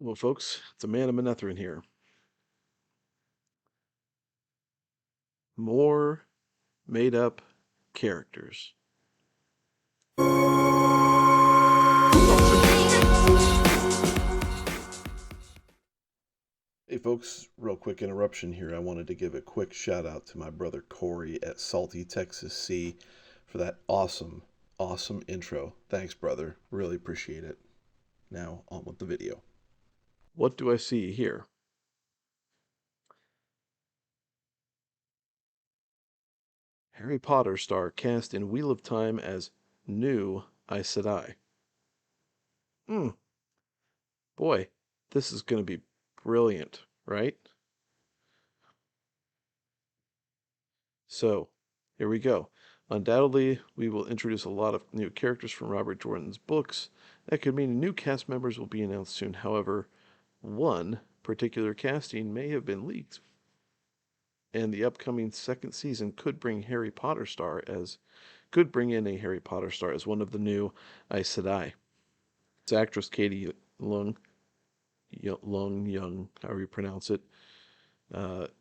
Well, folks, it's a man of Manethrin here. More made up characters. Hey, folks, real quick interruption here. I wanted to give a quick shout out to my brother Corey at Salty, Texas Sea for that awesome intro. Thanks, brother. Really appreciate it. Now, on with the video. What do I see here? Harry Potter star cast in Wheel of Time as new Aes Sedai. Hmm, boy, this is going to be brilliant, right? So, here we go. Undoubtedly, we will introduce a lot of new characters from Robert Jordan's books. That could mean new cast members will be announced soon. However, one particular casting may have been leaked, and the upcoming second season could bring in a Harry Potter star as one of the new Aes Sedai. It's actress Katie Lung Young, however you pronounce it,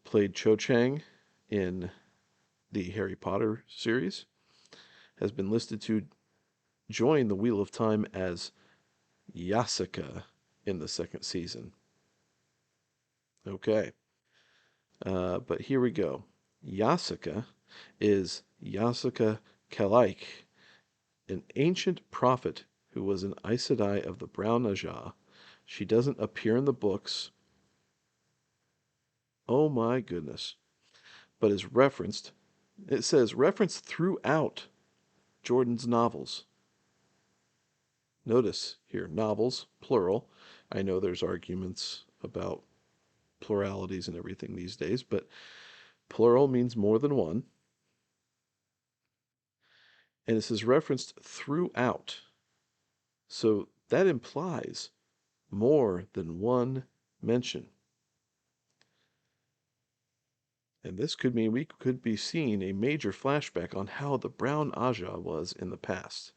played Cho Chang in the Harry Potter series, has been listed to join the Wheel of Time as Yasaka in the second season. Okay, but here we go. Yasaka is Yasaka Kalaik, an ancient prophet who was an Aes Sedai of the Brown Ajah. She doesn't appear in the books. Oh my goodness. But is referenced. It says referenced throughout Jordan's novels. Notice here, novels, plural. I know there's arguments about pluralities and everything these days, but plural means more than one. And it says referenced throughout. So that implies more than one mention. And this could mean we could be seeing a major flashback on how the Brown Aja was in the past.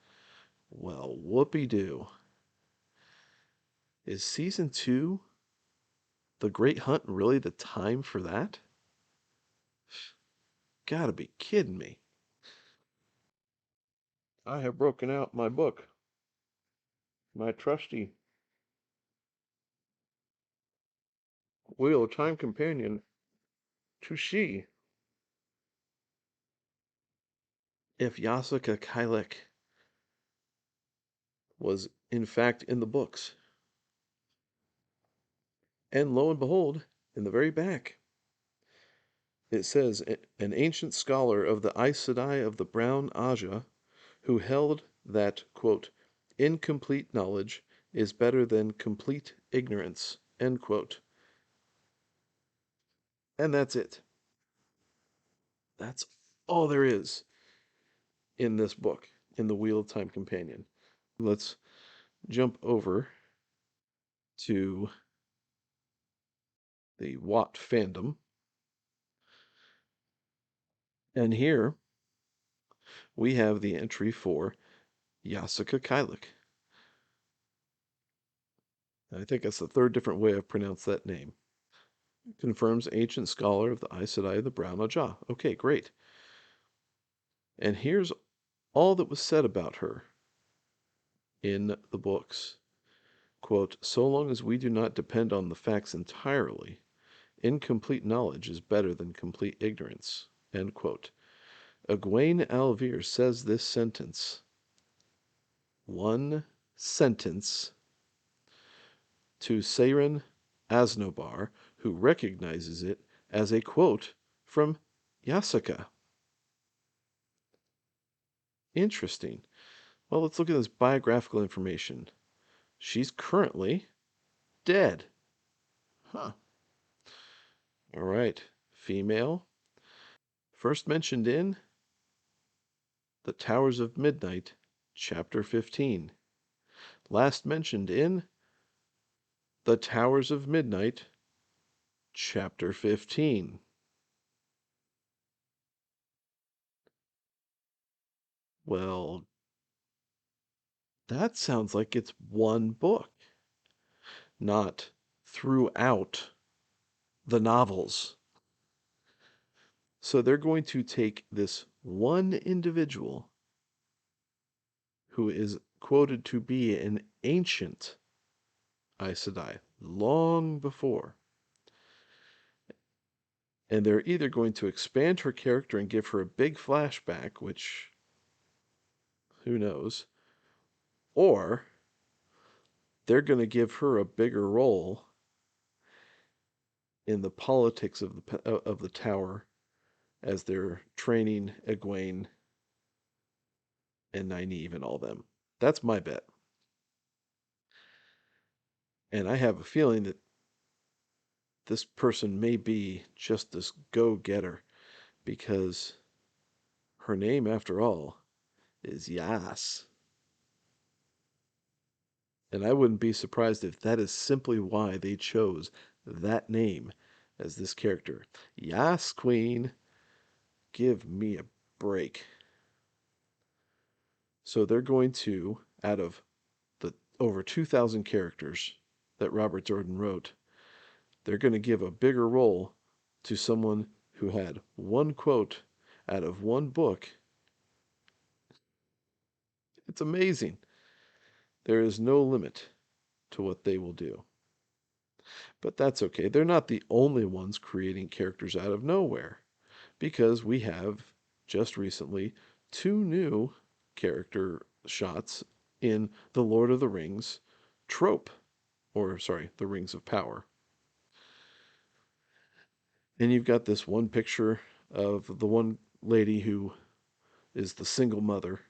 Well, whoopee-doo. Is season 2, The Great Hunt, really the time for that? Gotta be kidding me. I have broken out my book, my trusty Wheel of Time companion, to see if Yasuka Kailek was in fact in the books. And lo and behold, in the very back, it says an ancient scholar of the Aes Sedai of the Brown Aja, who held that, quote, incomplete knowledge is better than complete ignorance, end quote. And that's it. That's all there is in this book, in the Wheel of Time Companion. Let's jump over to the Watt fandom. And here we have the entry for Yasuka Kailek. I think that's the third different way I've pronounced that name. Confirms ancient scholar of the Aes Sedai of the Brown Ajah. Okay, great. And here's all that was said about her in the books. Quote, so long as we do not depend on the facts entirely, incomplete knowledge is better than complete ignorance. End quote. Egwene Alvir says this sentence. One sentence to Saren Asnobar, who recognizes it as a quote from Yasuka. Interesting. Well, let's look at this biographical information. She's currently dead. Huh. All right. Female. First mentioned in The Towers of Midnight, Chapter 15. Last mentioned in The Towers of Midnight, Chapter 15. Well, that sounds like it's one book, not throughout the novels. So they're going to take this one individual who is quoted to be an ancient Aes Sedai long before, and they're either going to expand her character and give her a big flashback, which who knows, or they're going to give her a bigger role in the politics of the tower as they're training Egwene and Nynaeve and all them. That's my bet. And I have a feeling that this person may be just this go-getter because her name, after all, is Yas. And I wouldn't be surprised if that is simply why they chose that name as this character. Yas Queen, give me a break. So they're going to, out of the over 2,000 characters that Robert Jordan wrote, they're going to give a bigger role to someone who had one quote out of one book. It's amazing. There is no limit to what they will do. But that's okay. They're not the only ones creating characters out of nowhere because we have just recently two new character shots in the Lord of the Rings trope, or sorry, the Rings of Power. And you've got this one picture of the one lady who is the single mother,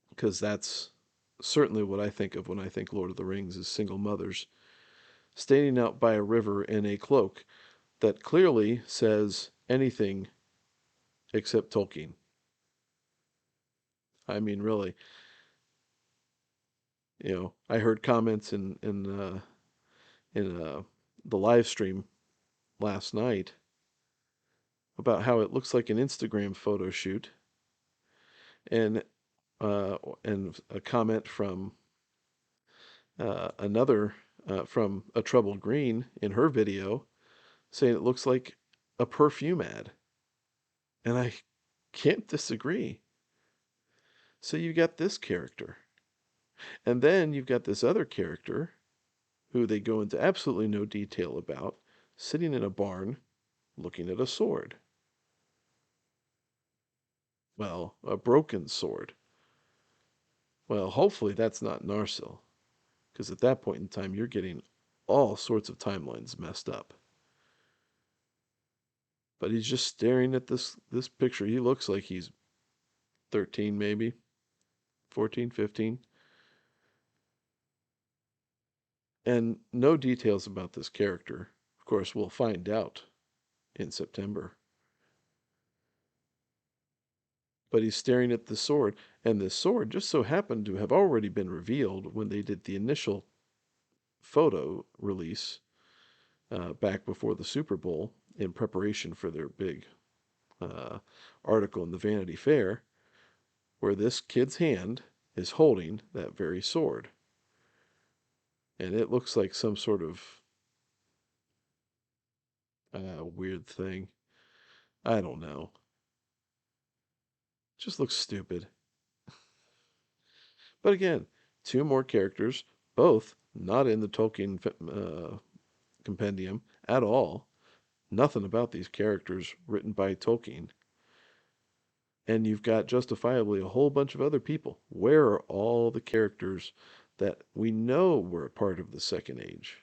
because that's certainly what I think of when I think Lord of the Rings is single mothers, standing out by a river in a cloak that clearly says anything except Tolkien. I mean, really, I heard comments in the live stream last night about how it looks like an Instagram photo shoot, and and a comment from another from a Troubled Green in her video saying it looks like a perfume ad, and I can't disagree. So you got this character, and then you've got this other character who they go into absolutely no detail about, sitting in a barn looking at a sword. Well, a broken sword. Well, hopefully that's not Narsil, because at that point in time, you're getting all sorts of timelines messed up. But he's just staring at this picture. He looks like he's 13, maybe 14, 15, and no details about this character. Of course, we'll find out in September. But he's staring at the sword, and this sword just so happened to have already been revealed when they did the initial photo release back before the Super Bowl in preparation for their big uh, article in the Vanity Fair, where this kid's hand is holding that very sword. And it looks like some sort of weird thing. I don't know. It just looks stupid. But again, two more characters, both not in the Tolkien compendium at all. Nothing about these characters written by Tolkien. And you've got justifiably a whole bunch of other people. Where are all the characters that we know were a part of the Second Age?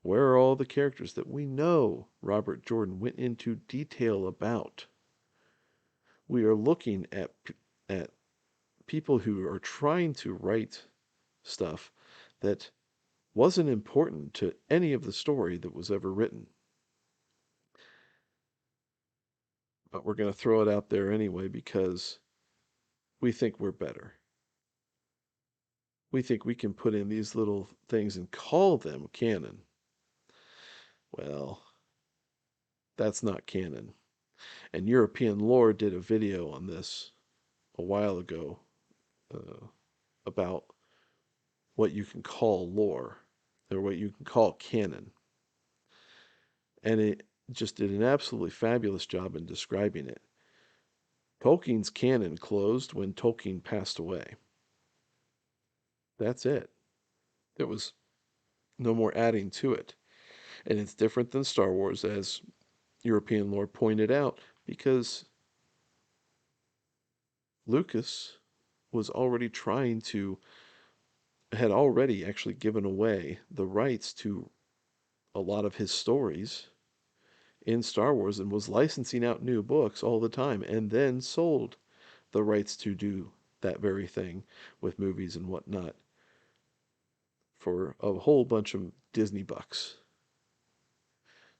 Where are all the characters that we know Robert Jordan went into detail about? We are looking at people who are trying to write stuff that wasn't important to any of the story that was ever written. But we're going to throw it out there anyway because we think we're better. We think we can put in these little things and call them canon. Well, that's not canon. And European Lore did a video on this a while ago about what you can call lore. or what you can call canon. And it just did an absolutely fabulous job in describing it. Tolkien's canon closed when Tolkien passed away. That's it. There was no more adding to it. And it's different than Star Wars, as European lore pointed out, because Lucas was already had already actually given away the rights to a lot of his stories in Star Wars and was licensing out new books all the time and then sold the rights to do that very thing with movies and whatnot for a whole bunch of Disney bucks.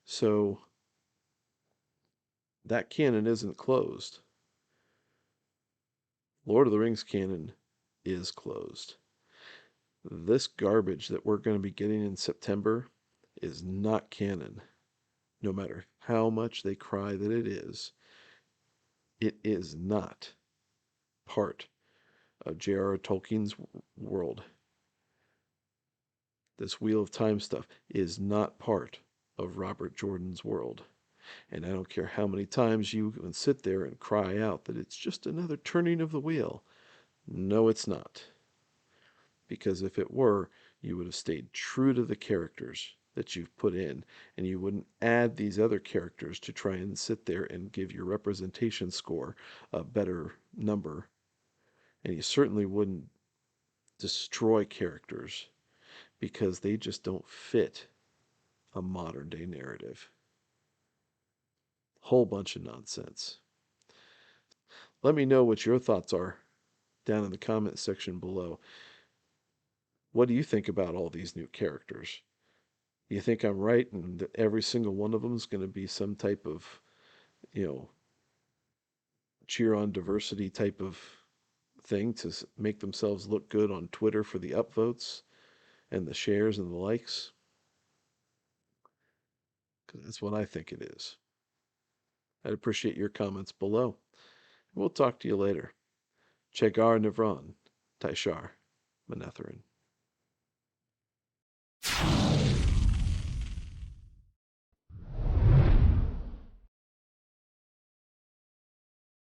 So that canon isn't closed. Lord of the Rings canon is closed. This garbage that we're going to be getting in September is not canon. No matter how much they cry that it is not part of J.R.R. Tolkien's world. This Wheel of Time stuff is not part of Robert Jordan's world. And I don't care how many times you can sit there and cry out that it's just another turning of the wheel. No, it's not. Because if it were, you would have stayed true to the characters that you've put in, and you wouldn't add these other characters to try and sit there and give your representation score a better number. And you certainly wouldn't destroy characters because they just don't fit a modern day narrative. Whole bunch of nonsense. Let me know what your thoughts are down in the comment section below. What do you think about all these new characters? You think I'm right and that every single one of them is going to be some type of, you know, cheer on diversity type of thing to make themselves look good on Twitter for the upvotes and the shares and the likes? Because that's what I think it is. I'd appreciate your comments below. We'll talk to you later. Chegar Nivran, Taishar, Manetharin.